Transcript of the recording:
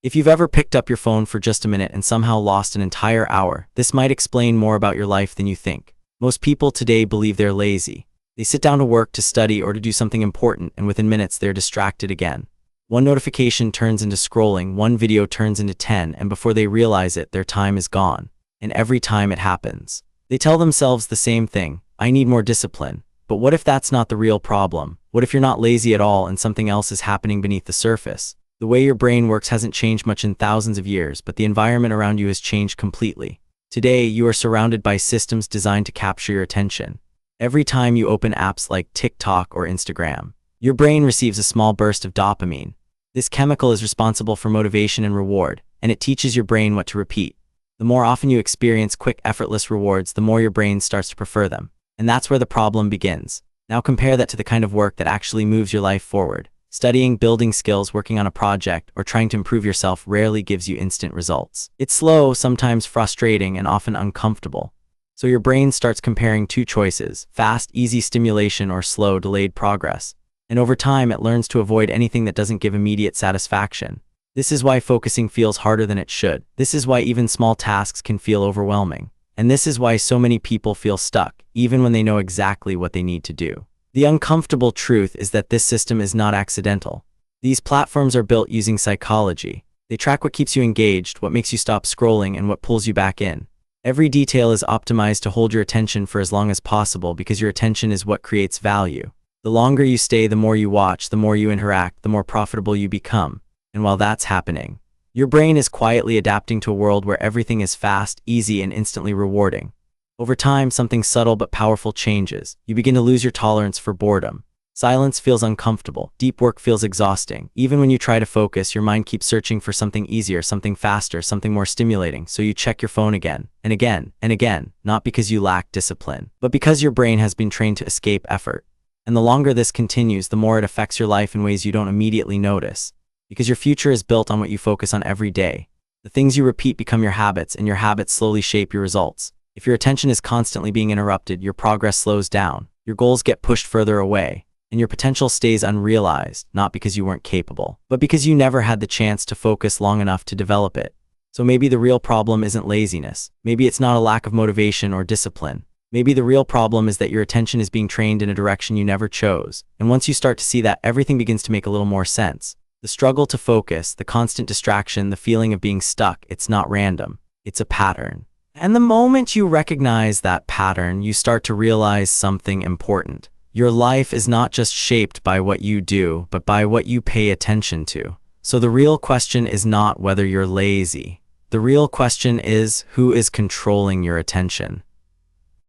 If you've ever picked up your phone for just a minute and somehow lost an entire hour, this might explain more about your life than you think. Most people today believe they're lazy. They sit down to work, to study, or to do something important, and within minutes they're distracted again. One notification turns into scrolling, one video turns into 10, and before they realize it, their time is gone. And every time it happens, they tell themselves the same thing: I need more discipline. But what if that's not the real problem? What if you're not lazy at all and something else is happening beneath the surface? The way your brain works hasn't changed much in thousands of years, but the environment around you has changed completely. Today, you are surrounded by systems designed to capture your attention. Every time you open apps like TikTok or Instagram, your brain receives a small burst of dopamine. This chemical is responsible for motivation and reward, and it teaches your brain what to repeat. The more often you experience quick, effortless rewards, the more your brain starts to prefer them. And that's where the problem begins. Now compare that to the kind of work that actually moves your life forward. Studying, building skills, working on a project, or trying to improve yourself rarely gives you instant results. It's slow, sometimes frustrating, and often uncomfortable. So your brain starts comparing two choices: fast, easy stimulation or slow, delayed progress. And over time, it learns to avoid anything that doesn't give immediate satisfaction. This is why focusing feels harder than it should. This is why even small tasks can feel overwhelming. And this is why so many people feel stuck, even when they know exactly what they need to do. The uncomfortable truth is that this system is not accidental. These platforms are built using psychology. They track what keeps you engaged, what makes you stop scrolling, and what pulls you back in. Every detail is optimized to hold your attention for as long as possible, because your attention is what creates value. The longer you stay, the more you watch, the more you interact, the more profitable you become. And while that's happening, your brain is quietly adapting to a world where everything is fast, easy, and instantly rewarding. Over time, something subtle but powerful changes. You begin to lose your tolerance for boredom. Silence feels uncomfortable. Deep work feels exhausting. Even when you try to focus, your mind keeps searching for something easier, something faster, something more stimulating. So you check your phone again, and again, and again, not because you lack discipline, but because your brain has been trained to escape effort. And the longer this continues, the more it affects your life in ways you don't immediately notice. Because your future is built on what you focus on every day. The things you repeat become your habits, and your habits slowly shape your results. If your attention is constantly being interrupted, your progress slows down, your goals get pushed further away, and your potential stays unrealized, not because you weren't capable, but because you never had the chance to focus long enough to develop it. So maybe the real problem isn't laziness. Maybe it's not a lack of motivation or discipline. Maybe the real problem is that your attention is being trained in a direction you never chose. And once you start to see that, everything begins to make a little more sense. The struggle to focus, the constant distraction, the feeling of being stuck, it's not random. It's a pattern. And the moment you recognize that pattern, you start to realize something important. Your life is not just shaped by what you do, but by what you pay attention to. So the real question is not whether you're lazy. The real question is, who is controlling your attention?